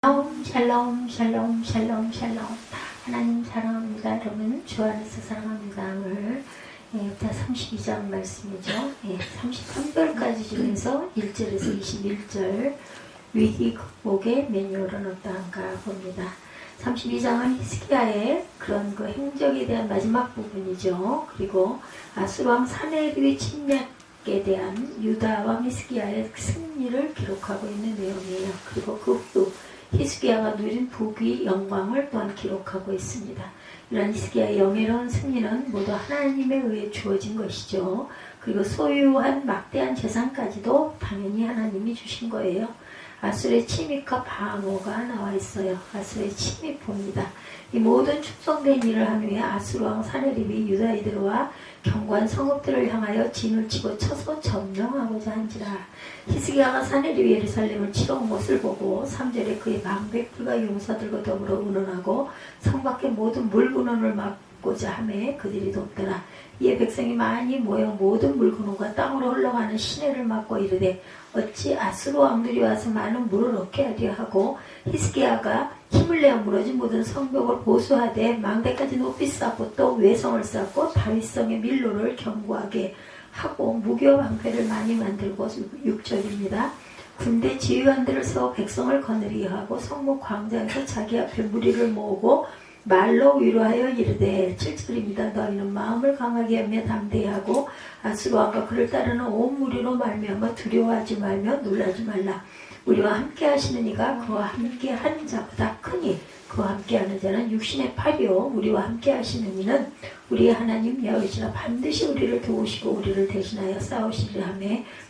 샬롬 샬롬 샬롬 샬롬. 하나님 사랑합니다. 여러분 주 안에서 사랑합니다. 오늘 32장 말씀이죠. 33절까지 중에서 1절에서 21절 위기 극복의 매뉴얼은 어떠한가 봅니다. 32장은 히스기야의 그런 그 행적에 대한 마지막 부분이죠. 그리고 아수르왕 사네립의 침략에 대한 유다왕 히스기야의 승리를 기록하고 있는 내용이에요. 그리고 그 후 히스기야가 누린 부귀 영광을 또한 기록하고 있습니다. 이러한 히스기야의 영예로운 승리는 모두 하나님에 의해 주어진 것이죠. 그리고 소유한 막대한 재산까지도 당연히 하나님이 주신 거예요. 아수르의 침입과 방어가 나와 있어요. 아수르의 침입입니다. 이 모든 축성된 일을 한 후에 아수르 왕 사네립이 유다인들과 견고한 성읍들을 향하여 진을 치고 쳐서 점령하고자 한지라. 히스기야가 사네립이 예루살렘을 치러온 것을 보고 3절에 그의 방백들과 용사들과 더불어 운원하고 성 밖의 모든 물근원을 막고자 하매 그들이 돕더라. 이에 백성이 많이 모여 모든 물근원과 땅으로 흘러가는 시내를 막고 이르되 어찌 아수르 왕들이 와서 많은 물을 얻게 하려 하고 히스기야가 힘을 내어 무너진 모든 성벽을 보수하되 망대까지 높이 쌓고 또 외성을 쌓고 다윗성의 밀로를 견고하게 하고 무교 방패를 많이 만들고 6절입니다. 군대 지휘관들을 세워 백성을 거느리게 하고 성문 광장에서 자기 앞에 무리를 모으고 말로 위로하여 이르되 7절입니다. 너희는 마음을 강하게 하며 담대하고 아수르 왕과 그를 따르는 온 무리로 말미암아 두려워하지 말며 놀라지 말라. 우리와 함께 하시는 이가 그와 함께 하는 자보다 크니 그와 함께 하는 자는 육신의 팔이요 우리와 함께 하시는 이는 우리의 하나님 여호와시라. 반드시 우리를 도우시고 우리를 대신하여 싸우시리라 하며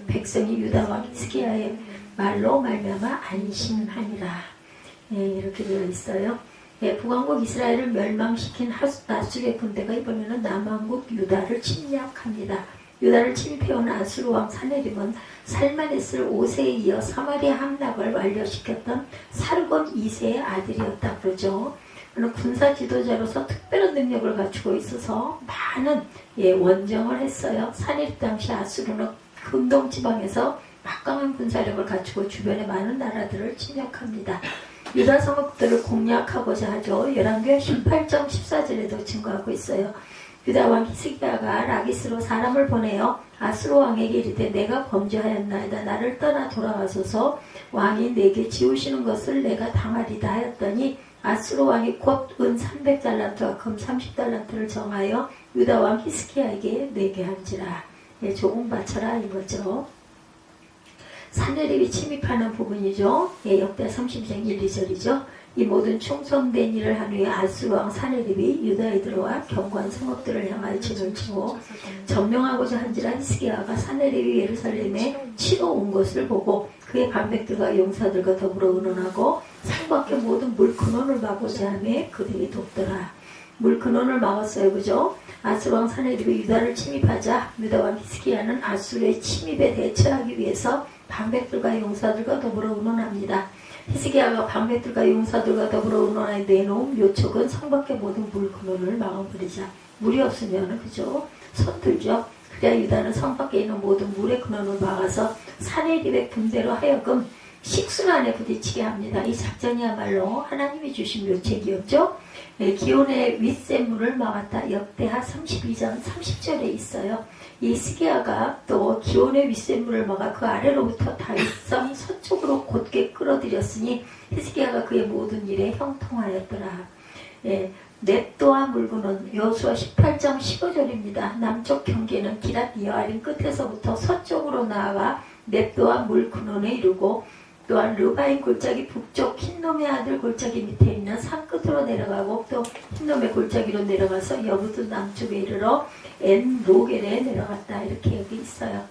백성이 유다 왕 히스기야의 말로 말미암아 안심하니라. 이렇게 되어 있어요. 북왕국 이스라엘을 멸망시킨 아수르의 군대가 이번에는 남왕국 유다를 침략합니다. 유다를 침입해온 아수르 왕 사네립은 살만에스 5세에 이어 사마리아 함락을 완료시켰던 사르곤 2세의 아들이었다 그러죠. 그는 군사 지도자로서 특별한 능력을 갖추고 있어서 많은 원정을 했어요. 사네립 당시 아수르는 금동지방에서 막강한 군사력을 갖추고 주변의 많은 나라들을 침략합니다. 유다 성읍들을 공략하고자 하죠. 열왕기하 18장 14절에도 증거하고 있어요. 유다 왕 히스기야가 라기스로 사람을 보내어 아수르 왕에게 이르되 내가 범죄하였나이다. 나를 떠나 돌아가소서. 왕이 내게 지우시는 것을 내가 당하리다 하였더니 아수르 왕이 곧 은 300달란트와 금 30달란트를 정하여 유다 왕 히스기야에게 내게 한지라. 조공 바쳐라 이거죠. 사네립이 침입하는 부분이죠. 역대 32장 1, 2절이죠. 이 모든 충성된 일을 한 후에 아수르 왕 사네립이 유다인들과 견고한 성읍들을 향하여 진을 치고 점령하고자 한지라. 히스기야가 사네립이 예루살렘에 치러 온 것을 보고 그의 반백들과 용사들과 더불어 의논하고 성 밖의 모든 물근원을 막고자 하며 그들이 돕더라. 물근원을 막았어요. 그죠? 아수르 왕 사네립이 유다를 침입하자 유다 왕 히스기야는 아수르의 침입에 대처하기 위해서 방백들과 용사들과 더불어 의논합니다. 히스기야가 방백들과 용사들과 더불어 의논하여 내놓은 요촉은 성 밖의 모든 물근원을 막아버리자. 물이 없으면 그죠? 서툴죠. 그래야 유다는 성 밖에 있는 모든 물의 근원을 막아서 사네립의 군대로 하여금 식순환에 부딪히게 합니다. 이 작전이야말로 하나님이 주신 묘책이었죠. 기온의 윗샘물을 막았다. 역대하 32장 30절에 있어요. 이 히스기야가 또 기온의 윗샘물을 막아 그 아래로부터 다윗성 서쪽으로 곧게 끌어들였으니 히스기야가 그의 모든 일에 형통하였더라. 넵도아 물군은 여호수아 18장 15절입니다. 남쪽 경계는 기랏 여아림 끝에서부터 서쪽으로 나아가 넵도아 물군원에 이르고 또한 르바인 골짜기 북쪽 흰놈의 아들 골짜기 밑에 있는 산 끝으로 내려가고 또 흰놈의 골짜기로 내려가서 여부두 남쪽에 이르러 엔로겔에 내려갔다. 이렇게 여기 있어요.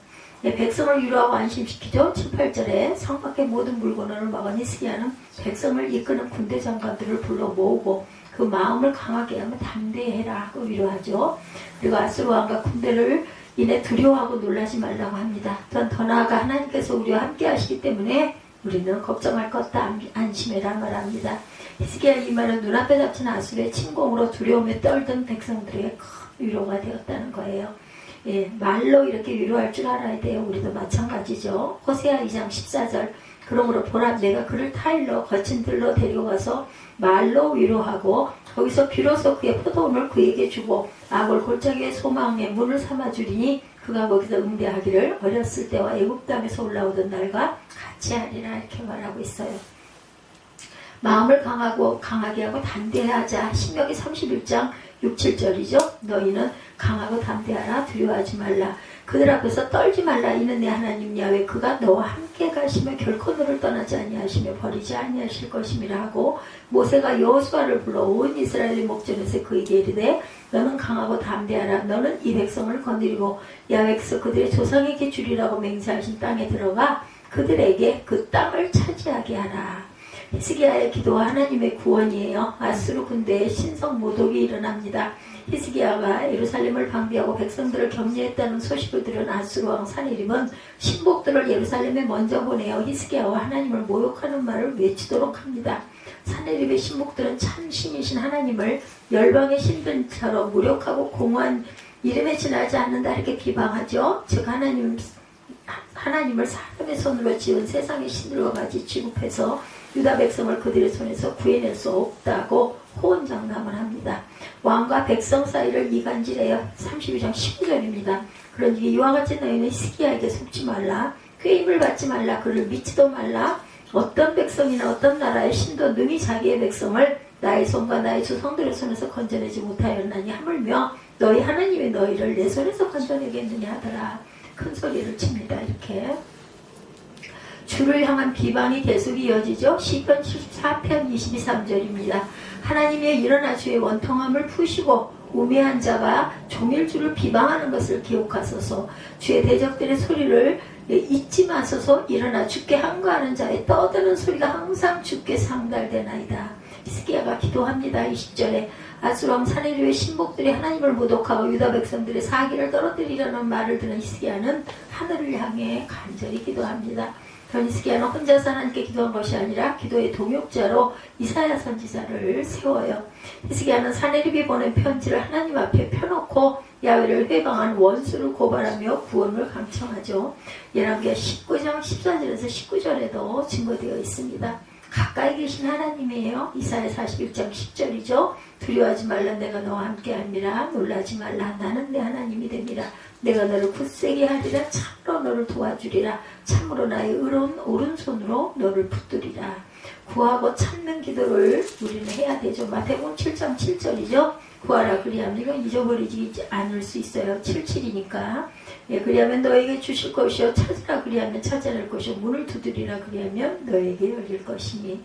백성을 위로하고 안심시키죠. 7, 8절에 성 밖의 모든 물건을 막은 히스기야는 백성을 이끄는 군대 장관들을 불러 모으고 그 마음을 강하게 하면 담대해라 하고 위로하죠. 그리고 아수르 왕과 군대를 인해 두려워하고 놀라지 말라고 합니다. 또한 더 나아가 하나님께서 우리와 함께 하시기 때문에 우리는 걱정할 것 없다 안심해라 말합니다. 히스기야의 이 말은 눈앞에 닥친 아수르의 침공으로 두려움에 떨던 백성들에게 큰 위로가 되었다는 거예요. 말로 이렇게 위로할 줄 알아야 돼요. 우리도 마찬가지죠. 호세아 2장 14절 그러므로 보라 내가 그를 타일러 거친 들로 데려가서 말로 위로하고 거기서 비로소 그의 포도원을 그에게 주고 아골 골짜기의 소망의 문을 삼아주리니 그가 거기서 응대하기를 어렸을 때와 애굽 땅에서 올라오던 날과 같이 하리라 이렇게 말하고 있어요. 마음을 강하게 하고 담대하자. 신명기 31장 6, 7절이죠. 너희는 강하고 담대하라. 두려워하지 말라. 그들 앞에서 떨지 말라. 이는 내 하나님 야훼 그가 너와 함께 가시며 결코 너를 떠나지 아니하시며 버리지 아니하실 것임이라 하고 모세가 여호수아를 불러 온 이스라엘의 목전에서 그에게 이르되 너는 강하고 담대하라. 너는 이 백성을 건드리고 야훼께서 그들의 조상에게 주리라고 맹세하신 땅에 들어가 그들에게 그 땅을 차지하게 하라. 히스기야의 기도와 하나님의 구원이에요. 아수르 군대의 신성 모독이 일어납니다. 히스기야가 예루살렘을 방비하고 백성들을 격려했다는 소식을 들은 아수르 왕 사네립은 신복들을 예루살렘에 먼저 보내어 히스기야와 하나님을 모욕하는 말을 외치도록 합니다. 사네립의 신복들은 참 신이신 하나님을 열방의 신들처럼 무력하고 공허한 이름에 지나지 않는다 이렇게 비방하죠. 즉 하나님을 사람의 손으로 지은 세상의 신들과 같이 취급해서 유다 백성을 그들의 손에서 구해낼 수 없다고 호언장담을 합니다. 왕과 백성 사이를 이간질해요. 32장 19절입니다. 그러니 이와 같이 너희는 히스기야에게 속지 말라. 꾀임을 받지 말라. 그를 믿지도 말라. 어떤 백성이나 어떤 나라의 신도 능히 자기의 백성을 나의 손과 나의 조상들의 손에서 건져내지 못하였나니 하물며 너희 하나님이 너희를 내 손에서 건져내겠느냐 하더라. 큰 소리를 칩니다. 이렇게 주를 향한 비방이 계속 이어지죠. 시편 74편 22~23절입니다. 하나님의 일어나 주의 원통함을 푸시고 우매한 자가 종일 주를 비방하는 것을 기억하소서. 주의 대적들의 소리를 잊지 마소서. 일어나 주께 항거하는 자의 떠드는 소리가 항상 주께 상달되나이다. 히스기야가 기도합니다. 20절에 아수르 왕 사네립의 신복들이 하나님을 모독하고 유다 백성들의 사기를 떨어뜨리려는 말을 들은 히스기야는 하늘을 향해 간절히 기도합니다. 히스기야는 혼자서 하나님께 기도한 것이 아니라 기도의 동역자로 이사야 선지자를 세워요. 히스기야는 사네립이 보낸 편지를 하나님 앞에 펴놓고 야훼를 회방한 원수를 고발하며 구원을 강청하죠. 열왕기하 19장 14절에서 19절에도 증거되어 있습니다. 가까이 계신 하나님이에요. 이사야 41장 10절이죠. 두려워하지 말라. 내가 너와 함께함이라. 놀라지 말라. 나는 내 하나님이 됨이라. 내가 너를 굳세게 하리라. 참으로 너를 도와주리라. 참으로 나의 의로운 오른손으로 너를 붙들리라. 구하고 찾는 기도를 우리는 해야 되죠. 마태복음 7장 7절이죠. 구하라 그리하면 이건 잊어버리지 않을 수 있어요. 77이니까. 예, 그리하면 너에게 주실 것이요. 찾으라 그리하면 찾아낼 것이요. 문을 두드리라 그리하면 너에게 열릴 것이니.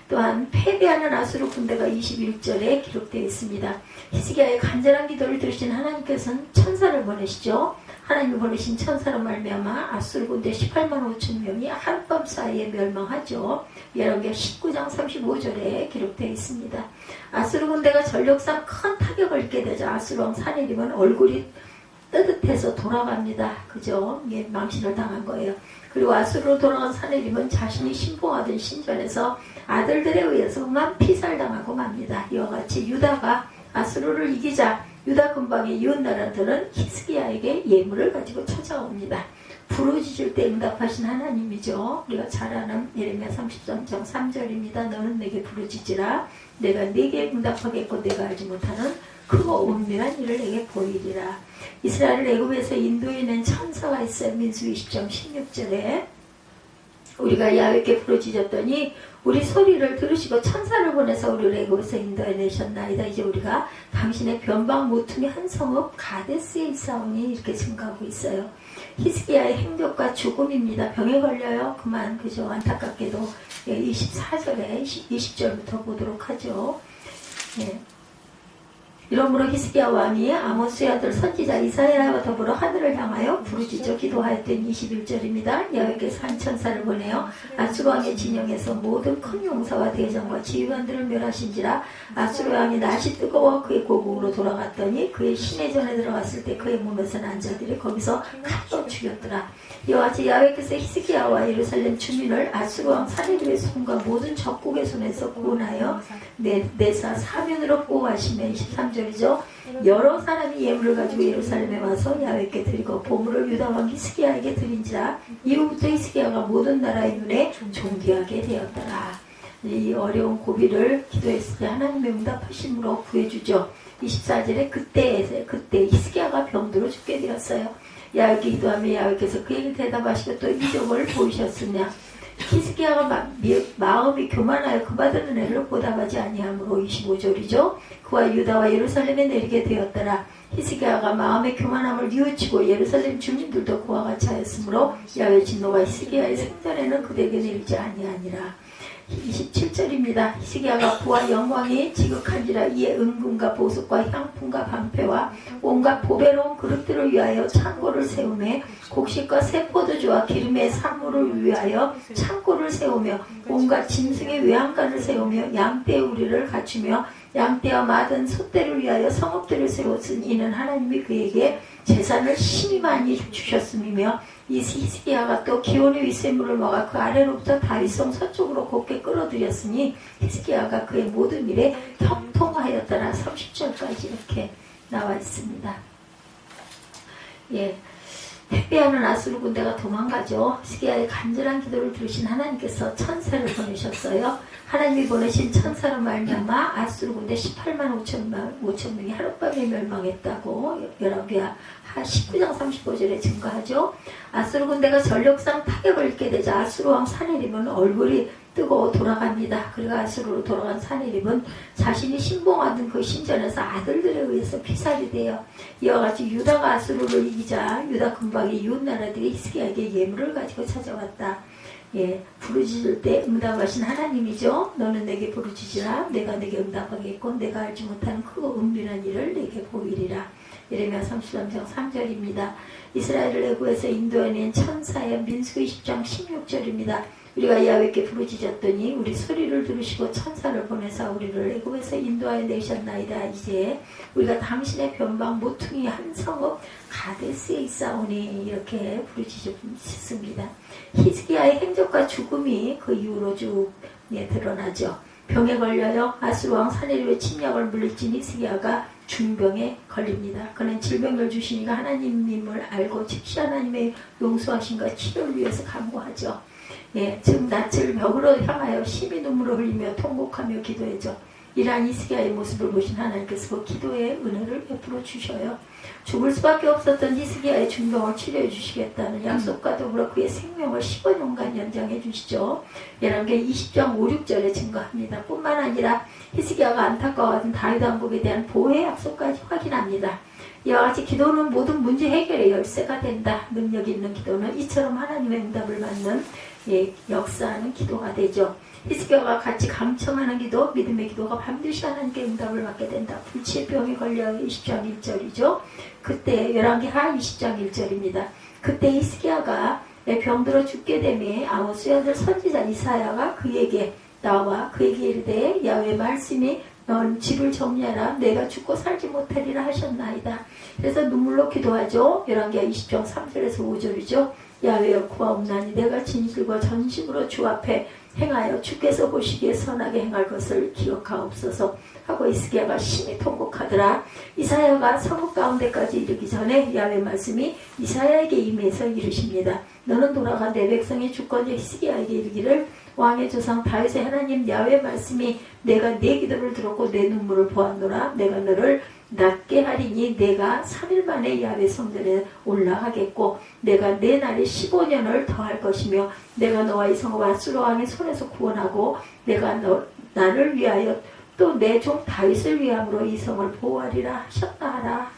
또한 패배하는 아수르 군대가 21절에 기록되어 있습니다. 히스기야의 간절한 기도를 들으신 하나님께서는 천사를 보내시죠. 하나님이 보내신 천사로 말미암아 아수르 군대 18만 5천 명이 하룻밤 사이에 멸망하죠. 열왕기하 19장 35절에 기록되어 있습니다. 아수르 군대가 전력상 큰 타격을 입게 되자 아수르 왕 사네립은 얼굴이 뜨뜻해서 돌아갑니다. 그죠? 예, 망신을 당한 거예요. 그리고 아수르로 돌아간 사네립은 자신이 신봉하던 신전에서 아들들에 의해서만 피살당하고 맙니다. 이와 같이 유다가 아수르를 이기자 유다 근방의 이웃 나라들은 히스기야에게 예물을 가지고 찾아옵니다. 부르짖을 때 응답하신 하나님이죠. 우리가 잘 아는 예레미야 33장 3절입니다. 너는 내게 부르짖으라. 내가 네게 응답하겠고 내가 알지 못하는 크고 은밀한 일을 내게 보이리라. 이스라엘을 애굽에서 인도해낸 천사가 있어요. 민수기 20장 16절에 우리가 야훼께 부르짖었더니 우리 소리를 들으시고 천사를 보내서 우리를 애굽에서 인도해내셨나이다. 이제 우리가 당신의 변방 모퉁이 한 성읍 가데스에 있사오니 이렇게 증가하고 있어요. 히스기야의 행적과 죽음입니다. 병에 걸려요. 그만 그죠. 안타깝게도 24절에 20절부터 보도록 하죠. 네. 이러므로 히스기야 왕이 아모스의 아들 선지자 이사야와 더불어 하늘을 향하여 부르짖어 기도하였던 21절입니다. 야훼께서 한 천사를 보내어 아수르 왕의 진영에서 모든 큰 용사와 대장과 지휘관들을 멸하신지라. 아수르 왕이 낯이 뜨거워 그의 고국으로 돌아갔더니 그의 시내전에 들어갔을 때 그의 몸에서 난 자들이 거기서 칼로 죽였더라. 이와 같이 야훼께서 히스기야와 예루살렘 주민을 아수르 왕 사네립의 손과 모든 적국의 손에서 구원하여 내사 사면으로 보호하시며 23절 13절이죠. 여러 사람이 예물을 가지고 예루살렘에 와서 야훼께 드리고 보물을 유다 왕 히스기야에게 드린지라. 이후부터 히스기야가 모든 나라의 눈에 존귀하게 되었더라. 이 어려운 고비를 기도했을 때 하나님의 응답하심으로 구해주죠. 24절에 그때 히스기야가 병들어 죽게 되었어요. 야훼께 기도하며 야훼께서 그에게 대답하시고 또 이적을 보이셨으냐. 히스기야가 마음이 교만하여 그 받은 은혜를 보답하지 아니하므로. 25절이죠. 그와 유다와 예루살렘에 내리게 되었더라. 히스기야가 마음의 교만함을 뉘우치고 예루살렘 주민들도 그와 같이 하였으므로 야훼의 진노가 히스기야의 생전에는 그들에게 내리지 아니하니라. 27절입니다. 히스기야가 부와 영광이 지극한지라. 이에 은금과 보석과 향품과 방패와 온갖 보배로운 그릇들을 위하여 창고를 세우며 곡식과 새 포도주와 기름의 산물을 위하여 창고를 세우며 온갖 짐승의 외양간을 세우며 양떼의 우리를 갖추며 양떼와 마든 소떼를 위하여 성읍들을 세웠으니 이는 하나님이 그에게 재산을 심히 많이 주셨음이며. 이 히스기야가 또 기온의 윗샘물을 먹어 그 아래로부터 다윗성 서쪽으로 곱게 끌어들였으니 히스기야가 그의 모든 일에 형통하였더라. 30절까지 이렇게 나와 있습니다. 예, 택배하는 아수르 군대가 도망가죠. 히스기야의 간절한 기도를 들으신 하나님께서 천사를 보내셨어요. 하나님이 보내신 천사로 말미암아 아수르 군대 18만 5천 명이 하룻밤에 멸망했다고 열왕기하 19장 35절에 증거하죠. 아수르 군대가 전력상 타격을 입게 되자 아수르 왕 사네립은 얼굴이 뜨고 돌아갑니다. 그리고 아수르로 돌아간 사네립은 자신이 신봉하던 그 신전에서 아들들에 의해서 피살이 돼요. 이와 같이 유다가 아수르를 이기자 유다 근방의 이웃 나라들이 히스기야에게 예물을 가지고 찾아왔다. 예, 부르짖을 때 응답하신 하나님이죠. 너는 내게 부르짖으라. 내가 내게 응답하겠고 내가 알지 못하는 크고 은밀한 일을 내게 보이리라. 예레미야 33장 3절입니다. 이스라엘을 애굽에서 인도해낸 천사의 민수기 10장 16절입니다. 우리가 야훼께 부르짖었더니 우리 소리를 들으시고 천사를 보내사 우리를 애굽에서 인도하여 내셨나이다. 이제 우리가 당신의 변방 모퉁이 한 성읍 가데스에 있사오니. 이렇게 부르짖습니다. 히스기야의 행적과 죽음이 그 이후로 쭉 드러나죠. 병에 걸려요. 아수르 왕 사네립의 침략을 물리친 히스기야가 중병에 걸립니다. 그는 질병을 주시니까 하나님임을 알고 즉시 하나님의 용서하심과 치료를 위해서 간구하죠. 예, 즉 낯을 벽으로 향하여 심히 눈물을 흘리며 통곡하며 기도했죠. 이러한 히스기야의 모습을 보신 하나님께서 그 기도의 은혜를 베풀어 주셔요. 죽을 수밖에 없었던 히스기야의 중병을 치료해 주시겠다는 약속과 더불어 그의 생명을 15년간 연장해 주시죠. 열왕기 20장 5, 6절에 증거합니다. 뿐만 아니라 히스기야가 안타까워하던 다윗 왕국에 대한 보호의 약속까지 확인합니다. 이와 같이 기도는 모든 문제 해결의 열쇠가 된다. 능력 있는 기도는 이처럼 하나님의 응답을 받는 역사하는 기도가 되죠. 히스기야가 같이 강청하는 기도, 믿음의 기도가 반드시 하나님께 응답을 받게 된다. 불치의 병에 걸려 20장 1절이죠. 그때 열왕기 하 20장 1절입니다. 그때 히스기야가 병들어 죽게 되매 아모스의 아들 선지자 이사야가 그에게 나와 그에게 이르되 야훼의 말씀이 넌 집을 정리하라. 내가 죽고 살지 못하리라 하셨나이다. 그래서 눈물로 기도하죠. 열왕기하 20장 3절에서 5절이죠. 야훼여 구하옵나니 내가 진실과 전심으로 주 앞에 행하여 주께서 보시기에 선하게 행할 것을 기억하옵소서 하고 히스기야가 심히 통곡하더라. 이사야가 성읍 가운데까지 이르기 전에 야훼의 말씀이 이사야에게 임해서 이르십니다. 너는 돌아가 내 백성의 주권자 히스기야에게 이르기를 왕의 조상 다윗의 하나님 야훼의 말씀이 내가 내 기도를 들었고 내 눈물을 보았노라. 내가 너를 낫게 하리니 내가 3일 만에 야훼 성전에 올라가겠고 내가 내 날이 15년을 더할 것이며 내가 너와 이 성읍 아수르 왕의 손에서 구원하고 내가 나를 위하여 또 내 종 다윗을 위함으로 이 성을 보호하리라 하셨더라.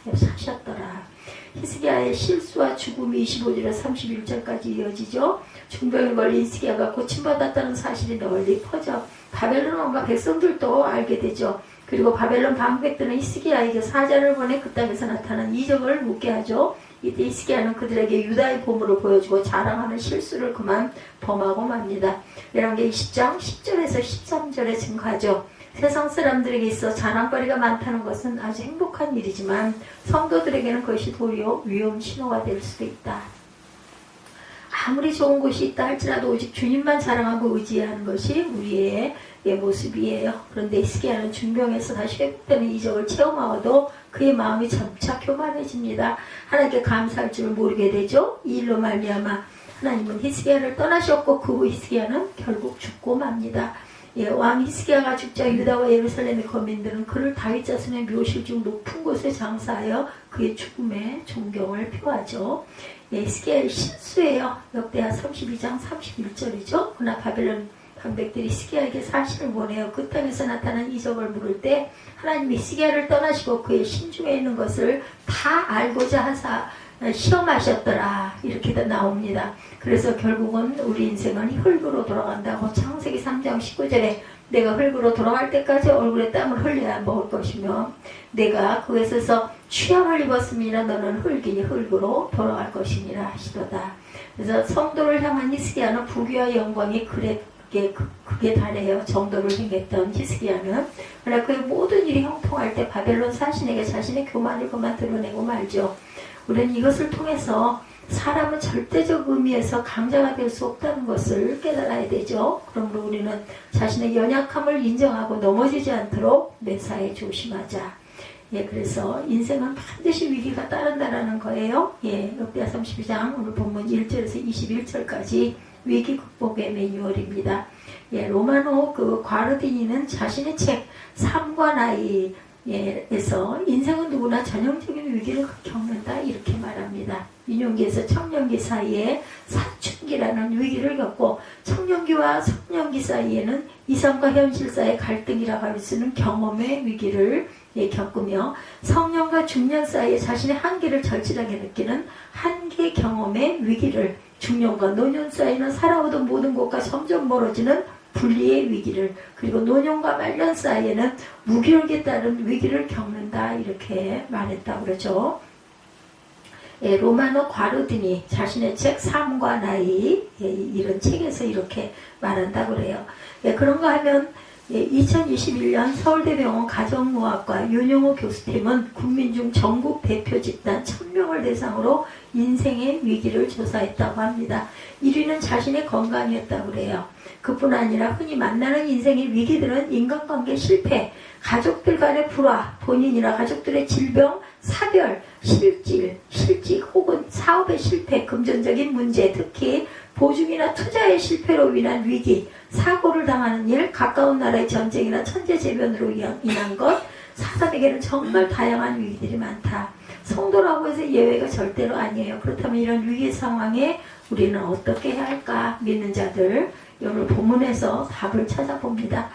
히스기야의 실수와 죽음이 25절에서 31절까지 이어지죠. 중병에 걸린 히스기야가 고침받았다는 사실이 널리 퍼져 바벨론 왕과 백성들도 알게 되죠. 그리고 바벨론 방백들은 히스기야에게 사자를 보내 그 땅에서 나타난 이적을 묻게 하죠. 이때 히스기야는 그들에게 유다의 보물을 보여주고 자랑하는 실수를 그만 범하고 맙니다. 열왕기 20장 10절에서 13절에 증거하죠. 세상 사람들에게 있어 자랑거리가 많다는 것은 아주 행복한 일이지만 성도들에게는 그것이 도리어 위험 신호가 될 수도 있다. 아무리 좋은 곳이 있다 할지라도 오직 주님만 자랑하고 의지하는 것이 우리의 모습이에요. 그런데 히스기야는 중병에서 다시 회복되는 이적을 체험하고도 그의 마음이 점차 교만해집니다. 하나님께 감사할 줄을 모르게 되죠. 이 일로 말미암아 하나님은 히스기야를 떠나셨고 그 후 히스기야는 결국 죽고 맙니다. 왕 히스기야가 죽자 유다와 예루살렘의 거민들은 그를 다윗 자손의 묘실 중 높은 곳에 장사하여 그의 죽음에 존경을 표하죠. 히스기야의 실수예요. 역대하 32장 31절이죠. 그러나 바벨론 방백들이 히스기야에게 사실을 원해요. 그 땅에서 나타난 이적을 물을 때 하나님이 히스기야를 떠나시고 그의 심중에 있는 것을 다 알고자 하사 시험하셨더라. 이렇게도 나옵니다. 그래서 결국은 우리 인생은 흙으로 돌아간다고 창세기 3장 19절에 내가 흙으로 돌아갈 때까지 얼굴에 땀을 흘려야 먹을 것이며 내가 그것에서 취함을 입었음이라 너는 흙이니 흙으로 돌아갈 것이니라 하시도다. 그래서 성도를 향한 히스기야는 부귀와 영광이 그게 달해요. 정도를 행했던 히스기야는. 그러나 그의 모든 일이 형통할 때 바벨론 사신에게 자신의 교만을 그만 드러내고 말죠. 우리는 이것을 통해서 사람은 절대적 의미에서 강자가 될 수 없다는 것을 깨달아야 되죠. 그러므로 우리는 자신의 연약함을 인정하고 넘어지지 않도록 매사에 조심하자. 그래서 인생은 반드시 위기가 따른다라는 거예요. 역대하 32장 오늘 본문 1절에서 21절까지 위기 극복의 매뉴얼입니다. 로마노 과르디니는 자신의 책 삶과 나이에서 인생은 누구나 전형적인 위기를 겪는다 이렇게 말합니다. 유년기에서 청년기 사이에 사춘기라는 위기를 겪고 청년기와 성년기 사이에는 이상과 현실 사이의 갈등이라고 할 수 있는 경험의 위기를 겪으며 성년과 중년 사이에 자신의 한계를 절실하게 느끼는 한계 경험의 위기를, 중년과 노년 사이는 살아오던 모든 것과 점점 멀어지는 분리의 위기를, 그리고 노년과 말년 사이에는 무기력에 따른 위기를 겪는다 이렇게 말했다고 그러죠. 로마노 과르디니 자신의 책 삶과 나이 이런 책에서 이렇게 말한다고 그래요. 그런가 하면 2021년 서울대병원 가정의학과 윤영호 교수팀은 국민 중 전국 대표 집단 1000명을 대상으로 인생의 위기를 조사했다고 합니다. 1위는 자신의 건강이었다고 그래요. 그뿐 아니라 흔히 만나는 인생의 위기들은 인간관계 실패, 가족들 간의 불화, 본인이나 가족들의 질병, 사별, 실직 혹은 사업의 실패, 금전적인 문제, 특히 보증이나 투자의 실패로 인한 위기, 사고를 당하는 일, 가까운 나라의 전쟁이나 천재재변으로 인한 것, 사람에게는 정말 다양한 위기들이 많다. 성도라고 해서 예외가 절대로 아니에요. 그렇다면 이런 위기 상황에 우리는 어떻게 해야 할까? 믿는 자들 오늘 본문에서 답을 찾아봅니다.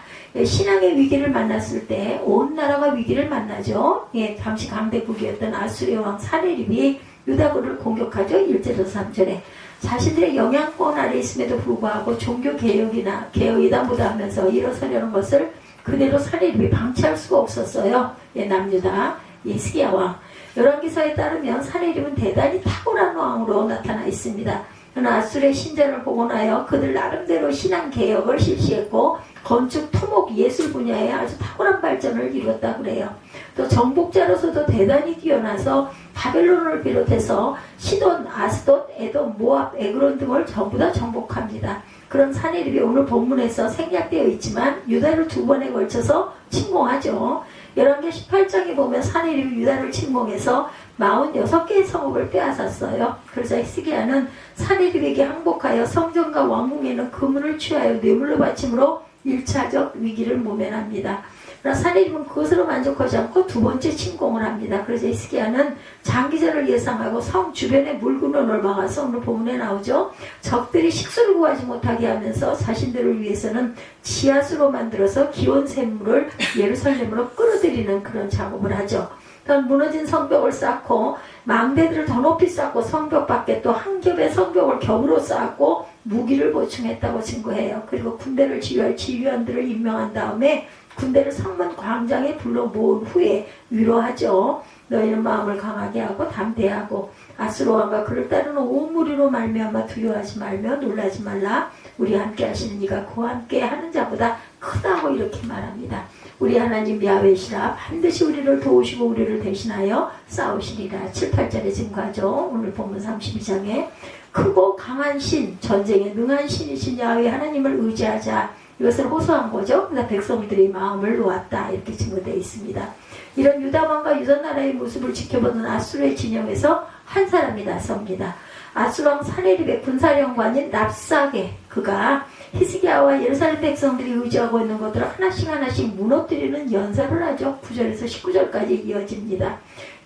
신앙의 위기를 만났을 때 온 나라가 위기를 만나죠. 잠시 강대국이었던 아수르 왕 사네립이 유다군을 공격하죠. 1절에서 3절에 자신들의 영향권 아래 있음에도 불구하고 종교 개혁이다 뭐다 하면서 일어서려는 것을 그대로 사네립이 방치할 수가 없었어요. 남유다 히스기야 왕. 열왕기서에 따르면 사네립은 대단히 탁월한 왕으로 나타나 있습니다. 그러나 아수르의 신전을 복원하여 그들 나름대로 신앙 개혁을 실시했고 건축, 토목, 예술 분야에 아주 탁월한 발전을 이뤘다고 그래요. 또 정복자로서도 대단히 뛰어나서 바벨론을 비롯해서 시돈, 아스돗, 에돔, 모압, 에그론 등을 전부 다 정복합니다. 그런 사네립이 오늘 본문에서 생략되어 있지만 유다를 2번에 걸쳐서 침공하죠. 열왕기 18장에 보면 사네립이 유다를 침공해서 46개의 성읍을 빼앗았어요. 그래서 히스기야는 사네립에게 항복하여 성전과 왕궁에는 금을 취하여 뇌물로 바침으로 1차적 위기를 모면합니다. 그러나 사네립은 그것으로 만족하지 않고 2번째 침공을 합니다. 그래서 히스기야는 장기전을 예상하고 성 주변에 물군원을 막아서 오늘 본문에 나오죠. 적들이 식수를 구하지 못하게 하면서 자신들을 위해서는 지하수로 만들어서 기온 샘물을 예루살렘으로 끌어들이는 그런 작업을 하죠. 또 무너진 성벽을 쌓고 망대들을 더 높이 쌓고 성벽 밖에 또 한 겹의 성벽을 겹으로 쌓고 무기를 보충했다고 증거해요. 그리고 군대를 지휘할 지휘관들을 임명한 다음에 군대를 성문 광장에 불러 모은 후에 위로하죠. 너희는 마음을 강하게 하고 담대하고 아수르 왕과 그를 따르는 온 무리로 말미암아 두려워하지 말며 놀라지 말라. 우리 함께 하시는 이가 그와 함께 하는 자보다 크다고 이렇게 말합니다. 우리 하나님 야훼시라 반드시 우리를 도우시고 우리를 대신하여 싸우시리라. 7, 8절에 증거하죠. 오늘 본문 32장에 크고 강한 신, 전쟁에 능한 신이신 야훼 하나님을 의지하자. 이것을 호소한 거죠. 그래서 백성들이 마음을 놓았다 이렇게 증거되어 있습니다. 이런 유다왕과 유다나라의 모습을 지켜보는 아수르의 진영에서 한 사람이 나섭니다. 아수르왕 사네립의 군사령관인 랍사게, 그가 히스기야와 예루살렘 백성들이 의지하고 있는 것들을 하나씩 하나씩 무너뜨리는 연설을 하죠. 9절에서 19절까지 이어집니다.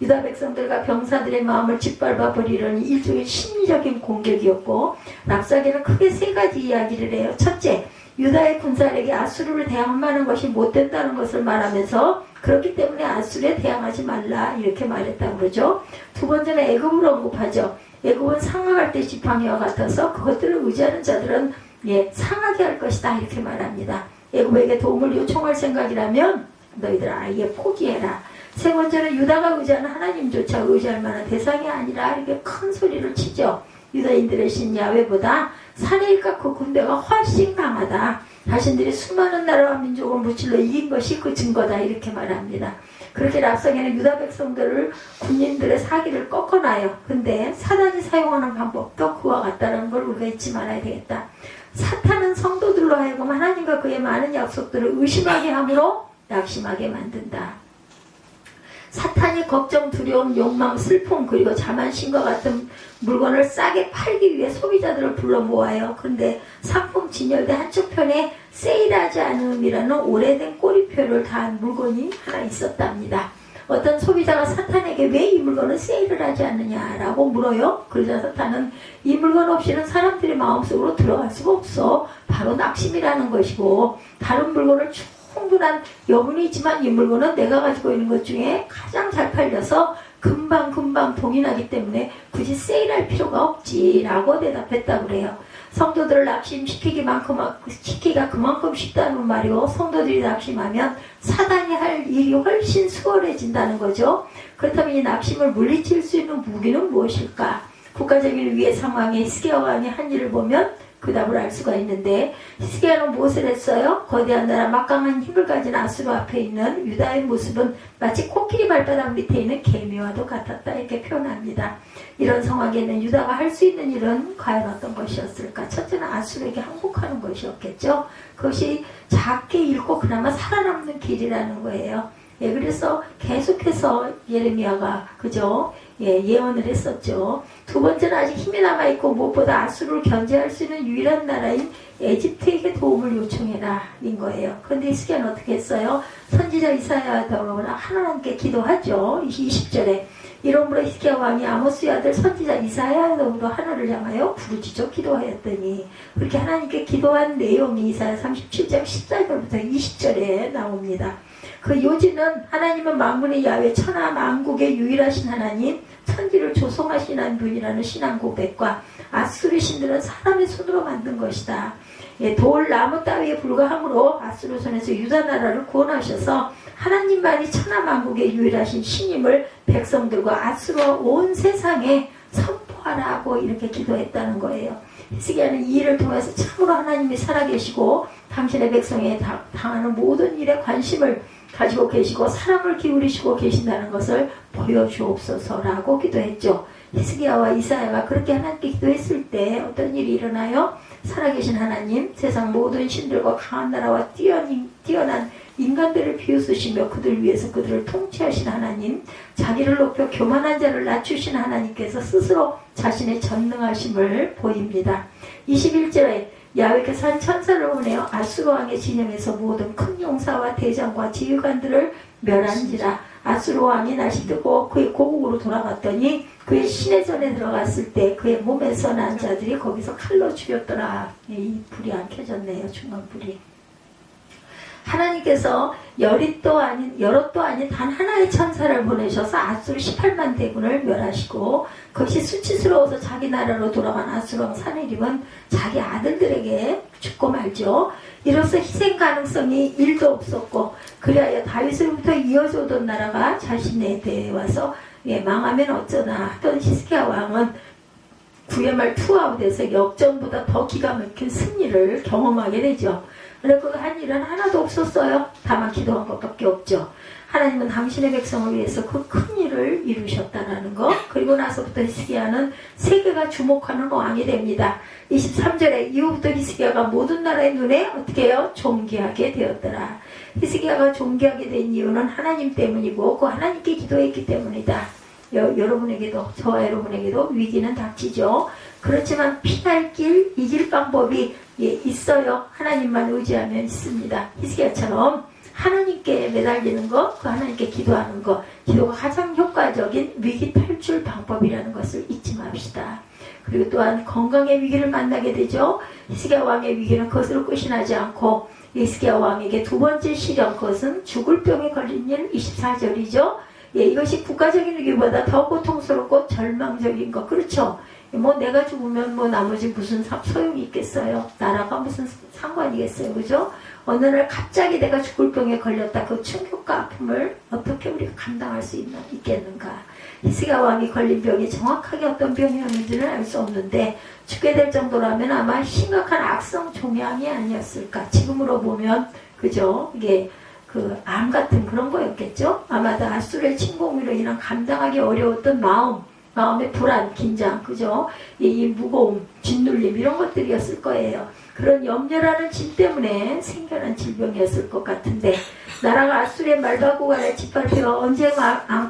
유다 백성들과 병사들의 마음을 짓밟아 버리려는 일종의 심리적인 공격이었고, 랍사게는 크게 세 가지 이야기를 해요. 첫째, 유다의 군사력이 아수르를 대항하는 것이 못된다는 것을 말하면서 그렇기 때문에 아수르에 대항하지 말라 이렇게 말했다고 그러죠. 두 번째는 애굽을 언급하죠. 애굽은 상하갈 때 지팡이와 같아서 그것들을 의지하는 자들은 상하게 할 것이다 이렇게 말합니다. 애굽에게 도움을 요청할 생각이라면 너희들 아예 포기해라. 세 번째는 유다가 의지하는 하나님조차 의지할 만한 대상이 아니라 이렇게 큰 소리를 치죠. 유다인들의 신 야훼보다 사내일과 그 군대가 훨씬 강하다. 자신들이 수많은 나라와 민족을 무찔러 이긴 것이 그 증거다 이렇게 말합니다. 그렇게 랍사게는 유다 백성들을 군인들의 사기를 꺾어놔요. 근데 사단이 사용하는 방법도 그와 같다는 걸 우리가 잊지 말아야 되겠다. 사탄은 성도들로 하여금 하나님과 그의 많은 약속들을 의심하게 함으로 낙심하게 만든다. 사탄이 걱정, 두려움, 욕망, 슬픔 그리고 자만심과 같은 물건을 싸게 팔기 위해 소비자들을 불러 모아요. 그런데 상품 진열대 한쪽편에 세일하지 않음이라는 오래된 꼬리표를 다한 물건이 하나 있었답니다. 어떤 소비자가 사탄에게 왜 이 물건을 세일을 하지 않느냐라고 물어요. 그러자 사탄은 이 물건 없이는 사람들의 마음속으로 들어갈 수가 없어. 바로 낙심이라는 것이고, 다른 물건을 충분한 여분이 있지만 이 물건은 내가 가지고 있는 것 중에 가장 잘 팔려서 금방 동인하기 때문에 굳이 세일할 필요가 없지라고 대답했다고 그래요. 성도들을 낙심시키기가 그만큼 쉽다는 말이고, 성도들이 낙심하면 사단이 할 일이 훨씬 수월해진다는 거죠. 그렇다면 이 낙심을 물리칠 수 있는 무기는 무엇일까? 국가적인 위해 상황에 히스기야 왕이 한 일을 보면 그 답을 알 수가 있는데, 히스기야는 무엇을 했어요? 거대한 나라 막강한 힘을 가진 아수르 앞에 있는 유다의 모습은 마치 코끼리 발바닥 밑에 있는 개미와도 같았다 이렇게 표현합니다. 이런 상황에는 유다가 할 수 있는 일은 과연 어떤 것이었을까? 첫째는 아수르에게 항복하는 것이었겠죠. 그것이 작게 읽고 그나마 살아남는 길이라는 거예요. 그래서 계속해서 예레미야가 그죠? 예언을 했었죠. 두 번째는 아직 힘이 남아있고 무엇보다 아수르를 견제할 수 있는 유일한 나라인 에집트에게 도움을 요청해라 인 거예요. 그런데 히스기야는 어떻게 했어요? 선지자 이사야더러구나 하나님께 기도하죠. 20절에 이러므로 히스기야 왕이 아모스의 아들 선지자 이사야더로 하늘을 향하여 부르짖어 기도하였더니, 그렇게 하나님께 기도한 내용이 이사야 37장 14절부터 20절에 나옵니다. 그 요지는 하나님은 만군의 야훼 천하 만국의 유일하신 하나님, 천지를 조성하시는 분이라는 신앙 고백과 아수르 신들은 사람의 손으로 만든 것이다. 돌, 나무 따위에 불과하므로 아수르 손에서 유다 나라를 구원하셔서 하나님만이 천하 만국의 유일하신 신임을 백성들과 아수르와 온 세상에 선포하라고 이렇게 기도했다는 거예요. 히스기야는 이 일을 통해서 참으로 하나님이 살아계시고 당신의 백성에 당하는 모든 일에 관심을 가지고 계시고 사랑을 기울이시고 계신다는 것을 보여주옵소서라고 기도했죠. 히스기야와 이사야가 그렇게 하나님께 기도했을 때 어떤 일이 일어나요? 살아계신 하나님, 세상 모든 신들과 강한 나라와 뛰어난 인간들을 비웃으시며 그들 위해서 그들을 통치하신 하나님, 자기를 높여 교만한 자를 낮추신 하나님께서 스스로 자신의 전능하심을 보입니다. 21절에 야훼께서 한 천사를 보내어 아수르 왕의 진영에서 모든 큰 용사와 대장과 지휘관들을 멸한지라. 아수르 왕이 날씨 뜨고 그의 고국으로 돌아갔더니 그의 시내전에 들어갔을 때 그의 몸에서 난 자들이 거기서 칼로 죽였더라. 이 불이 안 켜졌네요. 중간 불이. 하나님께서 여럿도 아닌 단 하나의 천사를 보내셔서 아수르 18만 대군을 멸하시고, 그것이 수치스러워서 자기 나라로 돌아간 아수르 왕 사네립은 자기 아들들에게 죽고 말죠. 이로써 희생 가능성이 1도 없었고, 그리하여 다윗으로부터 이어져 오던 나라가 자신에 대해 와서 망하면 어쩌나 하던 히스기야 왕은 9회 말 투아웃에서 역전보다 더 기가 막힌 승리를 경험하게 되죠. 그런데 그 한 일은 하나도 없었어요. 다만 기도한 것밖에 없죠. 하나님은 당신의 백성을 위해서 그 큰 일을 이루셨다라는 거. 그리고 나서부터 히스기야는 세계가 주목하는 왕이 됩니다. 23절에 이후부터 히스기야가 모든 나라의 눈에 어떻게 해요? 존귀하게 되었더라. 히스기야가 존귀하게 된 이유는 하나님 때문이고 그 하나님께 기도했기 때문이다. 여러분에게도, 저와 여러분에게도 위기는 닥치죠. 그렇지만 피할 길, 이길 방법이 있어요. 하나님만 의지하면 있습니다. 히스기야처럼 하나님께 매달리는 거, 그 하나님께 기도하는 거, 기도가 가장 효과적인 위기 탈출 방법이라는 것을 잊지 맙시다. 그리고 또한 건강의 위기를 만나게 되죠. 히스기야 왕의 위기는 그것으로 끝이 나지 않고 히스기야 왕에게 두 번째 시련, 그것은 죽을 병에 걸린 일. 24절이죠. 이것이 국가적인 위기보다 더 고통스럽고 절망적인 것. 그렇죠. 뭐 내가 죽으면 뭐 나머지 무슨 소용이 있겠어요. 나라가 무슨 상관이겠어요. 그죠? 어느 날 갑자기 내가 죽을 병에 걸렸다. 그 충격과 아픔을 어떻게 우리가 감당할 수 있겠는가. 히스기야 왕이 걸린 병이 정확하게 어떤 병이었는지는 알 수 없는데 죽게 될 정도라면 아마 심각한 악성 종양이 아니었을까. 지금으로 보면 그죠? 이게 그 암 같은 그런 거였겠죠? 아마도 아수르의 침공으로 인한 감당하기 어려웠던 마음의 불안, 긴장, 그죠? 이 무거움, 짓눌림 이런 것들이었을 거예요. 그런 염려라는 짐 때문에 생겨난 질병이었을 것 같은데 나라가 아수르의 말바구간에 짓밟혀 언제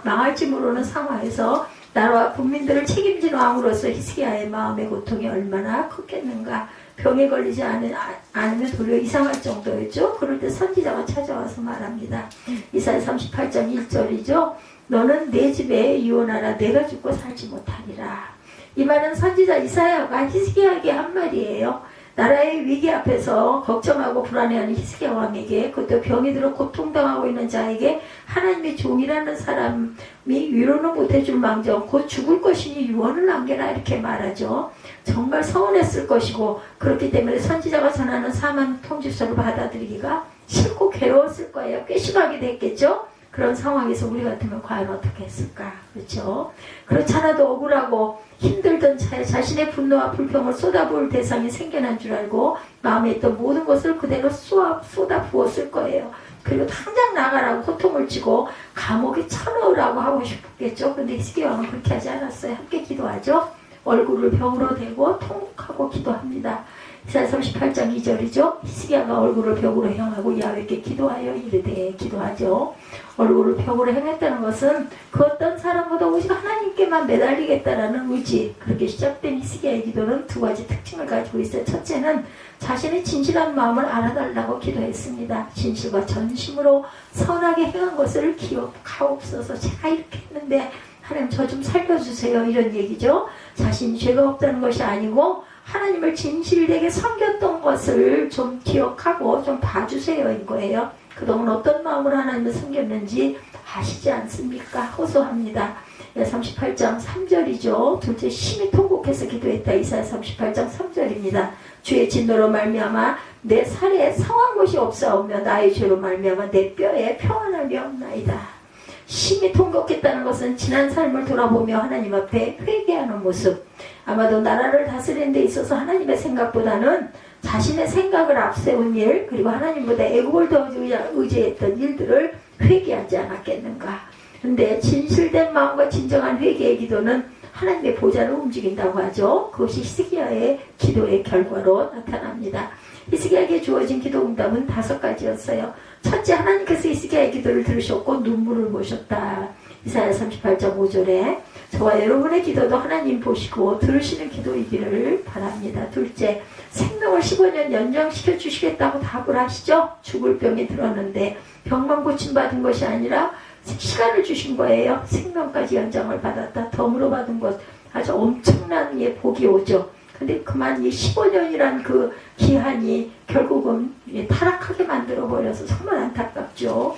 망할지 모르는 상황에서 나라와 국민들을 책임지는 왕으로서 히스기야의 마음의 고통이 얼마나 컸겠는가. 병에 걸리지 않으면 도리어 이상할 정도였죠. 그럴 때 선지자가 찾아와서 말합니다. 이사야 38장 1절이죠. 너는 내 집에 유언하라. 내가 죽고 살지 못하리라. 이 말은 선지자 이사야가 히스기야에게 한 말이에요. 나라의 위기 앞에서 걱정하고 불안해하는 히스기야 왕에게, 그것도 병이 들어 고통당하고 있는 자에게 하나님의 종이라는 사람이 위로는 못해줄 망정 곧 죽을 것이니 유언을 남겨라 이렇게 말하죠. 정말 서운했을 것이고 그렇기 때문에 선지자가 전하는 사만 통지서를 받아들이기가 싫고 괴로웠을 거예요. 꽤 심하게 됐겠죠. 그런 상황에서 우리 같으면 과연 어떻게 했을까. 그렇죠. 그렇지 않아도 억울하고 힘들던 차에 자신의 분노와 불평을 쏟아부을 대상이 생겨난 줄 알고 마음에 있던 모든 것을 그대로 쏟아부었을 거예요. 그리고 당장 나가라고 호통을 치고 감옥에 쳐넣으라고 하고 싶었겠죠. 그런데 히스기야 왕은 그렇게 하지 않았어요. 함께 기도하죠. 얼굴을 벽으로 대고 통곡하고 기도합니다. 이사야 38장 2절이죠. 히스기야가 얼굴을 벽으로 향하고 야훼께 기도하여 이르되 기도하죠. 얼굴을 벽으로 향했다는 것은 그 어떤 사람보다 오직 하나님께만 매달리겠다라는 의지. 그렇게 시작된 히스기야의 기도는 두 가지 특징을 가지고 있어요. 첫째는 자신의 진실한 마음을 알아달라고 기도했습니다. 진실과 전심으로 선하게 행한 것을 기억하옵소서. 제가 이렇게 했는데 하나님 저 좀 살려주세요. 이런 얘기죠. 자신이 죄가 없다는 것이 아니고 하나님을 진실되게 섬겼던 것을 좀 기억하고 좀 봐주세요 인 거예요. 그동안 어떤 마음으로 하나님을 섬겼는지 아시지 않습니까? 호소합니다. 38장 3절이죠. 둘째 심히 통곡해서 기도했다. 이사야 38장 3절입니다. 주의 진노로 말미암아 내 살에 상한 것이 없사오며 나의 죄로 말미암아 내 뼈에 평안함이 없나이다. 심히 통곡했다는 것은 지난 삶을 돌아보며 하나님 앞에 회개하는 모습. 아마도 나라를 다스리는 데 있어서 하나님의 생각보다는 자신의 생각을 앞세운 일, 그리고 하나님보다 애국을 더 의지했던 일들을 회개하지 않았겠는가. 근데 진실된 마음과 진정한 회개의 기도는 하나님의 보좌를 움직인다고 하죠. 그것이 히스기야의 기도의 결과로 나타납니다. 히스기야에게 주어진 기도 응답은 5가지였어요. 첫째, 하나님께서 히스기야의 기도를 들으셨고 눈물을 보셨다. 이사야 38장 5절에 저와 여러분의 기도도 하나님 보시고 들으시는 기도이기를 바랍니다. 둘째, 생명을 15년 연장시켜 주시겠다고 답을 하시죠. 죽을 병이 들었는데 병만 고침받은 것이 아니라 시간을 주신 거예요. 생명까지 연장을 받았다. 덤으로 받은 것 아주 엄청난 복이 오죠. 근데 그만 이 15년이란 그 기한이 결국은 타락하게 만들어버려서 정말 안타깝죠.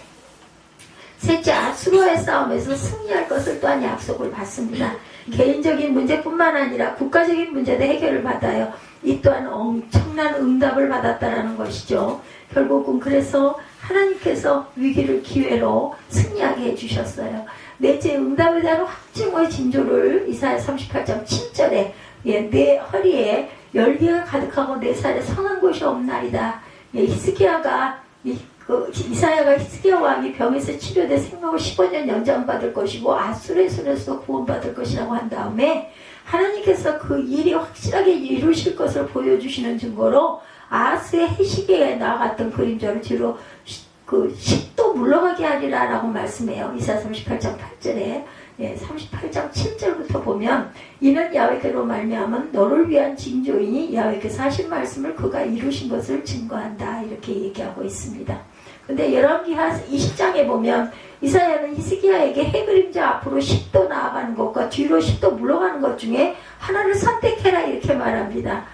셋째, 아수르와의 싸움에서 승리할 것을 또한 약속을 받습니다. 개인적인 문제뿐만 아니라 국가적인 문제도 해결을 받아요. 이 또한 엄청난 응답을 받았다라는 것이죠. 결국은 그래서 하나님께서 위기를 기회로 승리하게 해주셨어요. 넷째, 응답에 대한 확증의 징조를 이사야 38장 7절에 내 허리에 열기가 가득하고 내 살에 성한 곳이 없나이다. 히스기야가 이사야가 히스기야 왕이 병에서 치료돼 생명을 15년 연장받을 것이고 아수르의 손에서도 구원받을 것이라고 한 다음에 하나님께서 그 일이 확실하게 이루실 것을 보여주시는 증거로 아하스의 해시계에 나갔던 그림자를 뒤로 그 10도 물러가게 하리라 라고 말씀해요. 이사야 38장 8절에 38장 7절부터 보면 이는 야훼께로 말미암은 너를 위한 징조이니 야훼께서 하신 말씀을 그가 이루신 것을 증거한다 이렇게 얘기하고 있습니다. 근데 열왕기하 20장에 보면 이사야는 히스기야에게 해그림자 앞으로 10도 나아가는 것과 뒤로 10도 물러가는 것 중에 하나를 선택해라 이렇게 말합니다.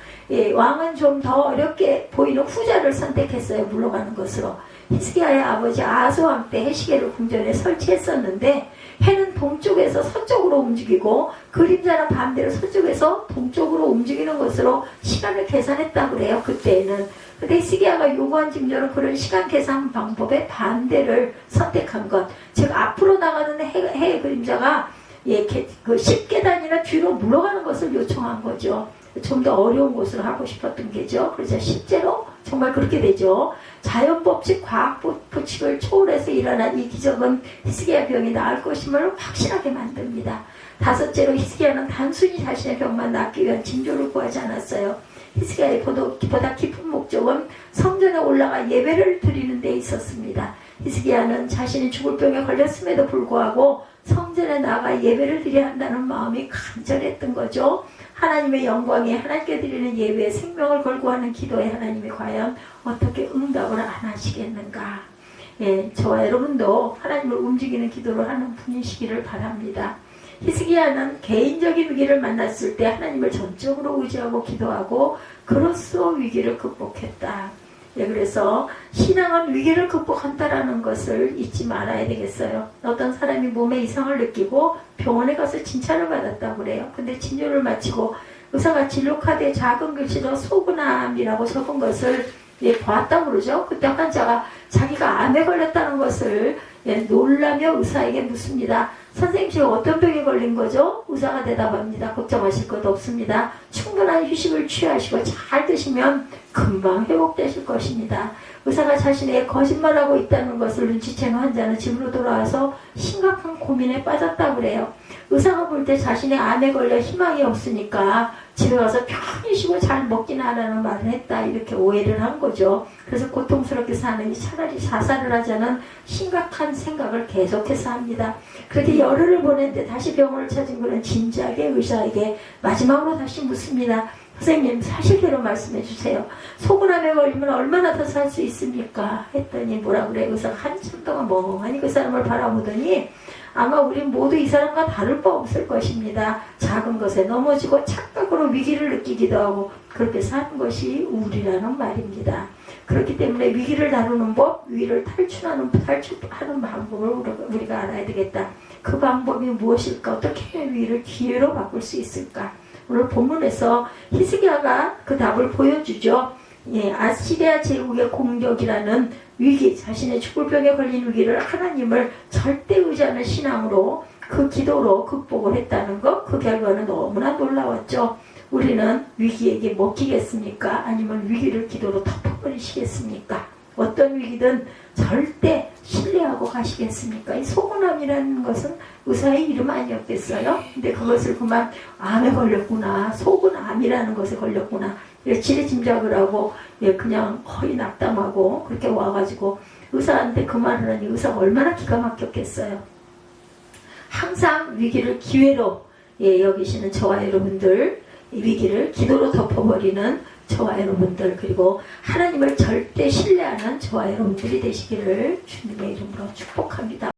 왕은 좀 더 어렵게 보이는 후자를 선택했어요. 물러가는 것으로. 히스기야의 아버지 아하스 왕 때 해시계를 궁전에 설치했었는데 해는 동쪽에서 서쪽으로 움직이고 그림자는 반대로 서쪽에서 동쪽으로 움직이는 것으로 시간을 계산했다고 그래요. 그때에는. 근데 히스기야가 요구한 징조는 그런 시간 계산 방법의 반대를 선택한 것. 즉 앞으로 나가는 해의 그림자가 그 10계단이나 뒤로 물러가는 것을 요청한 거죠. 좀 더 어려운 것을 하고 싶었던 게죠. 그래서 실제로 정말 그렇게 되죠. 자연법칙, 과학법칙을 초월해서 일어난 이 기적은 히스기야 병이 나을 것임을 확실하게 만듭니다. 다섯째로 히스기야는 단순히 자신의 병만 낫기 위한 징조를 구하지 않았어요. 히스기야의 보다 깊은 목적은 성전에 올라가 예배를 드리는 데 있었습니다. 히스기야는 자신이 죽을 병에 걸렸음에도 불구하고 성전에 나가 예배를 드려야 한다는 마음이 간절했던 거죠. 하나님의 영광에 하나님께 드리는 예배에 생명을 걸고 하는 기도에 하나님이 과연 어떻게 응답을 안 하시겠는가. 저와 여러분도 하나님을 움직이는 기도를 하는 분이시기를 바랍니다. 히스기야는 개인적인 위기를 만났을 때 하나님을 전적으로 의지하고 기도하고 그로써 위기를 극복했다. 그래서 신앙은 위기를 극복한다라는 것을 잊지 말아야 되겠어요. 어떤 사람이 몸에 이상을 느끼고 병원에 가서 진찰을 받았다고 그래요. 근데 진료를 마치고 의사가 진료카드에 작은 글씨로 소근암이라고 적은 것을 보았다고 그러죠. 그때 환자가 자기가 암에 걸렸다는 것을 놀라며 의사에게 묻습니다. 선생님 지금 어떤 병에 걸린 거죠? 의사가 대답합니다. 걱정하실 것 없습니다. 충분한 휴식을 취하시고 잘 드시면 금방 회복되실 것입니다. 의사가 자신의 거짓말하고 있다는 것을 눈치챈 환자는 집으로 돌아와서 심각한 고민에 빠졌다고 그래요. 의사가 볼 때 자신의 암에 걸려 희망이 없으니까 집에 와서 편히 쉬고 잘 먹긴 하라는 말을 했다 이렇게 오해를 한 거죠. 그래서 고통스럽게 사느니 차라리 자살을 하자는 심각한 생각을 계속해서 합니다. 그렇게 열흘을 보냈는데 다시 병원을 찾은 그는 진지하게 의사에게 마지막으로 다시 묻습니다. 선생님 사실대로 말씀해 주세요. 소근암에 걸리면 얼마나 더 살 수 있습니까? 했더니 뭐라 그래. 의사가 한참 동안 멍하니 그 사람을 바라보더니 아마 우린 모두 이 사람과 다를 바 없을 것입니다. 작은 것에 넘어지고 착각으로 위기를 느끼기도 하고 그렇게 사는 것이 우리라는 말입니다. 그렇기 때문에 위기를 다루는 법, 위기를 탈출하는 방법을 우리가 알아야 되겠다. 그 방법이 무엇일까? 어떻게 위기를 기회로 바꿀 수 있을까? 오늘 본문에서 히스기야가 그 답을 보여주죠. 아시리아 제국의 공격이라는 위기, 자신의 죽을 병에 걸린 위기를 하나님을 절대 의지하는 신앙으로 그 기도로 극복을 했다는 것, 그 결과는 너무나 놀라웠죠. 우리는 위기에게 먹히겠습니까? 아니면 위기를 기도로 덮어버리시겠습니까? 어떤 위기든 절대 신뢰하고 가시겠습니까? 이 소근암이라는 것은 의사의 이름 아니었겠어요? 근데 그것을 그만 암에 걸렸구나, 소근암이라는 것에 걸렸구나 이렇게 지레짐작을 하고 그냥 거의 낙담하고 그렇게 와가지고 의사한테 그 말을 하니 의사가 얼마나 기가 막혔겠어요. 항상 위기를 기회로 여기시는 저와 여러분들, 이 위기를 기도로 덮어버리는 저와 여러분들, 그리고 하나님을 절대 신뢰하는 저와 여러분들이 되시기를 주님의 이름으로 축복합니다.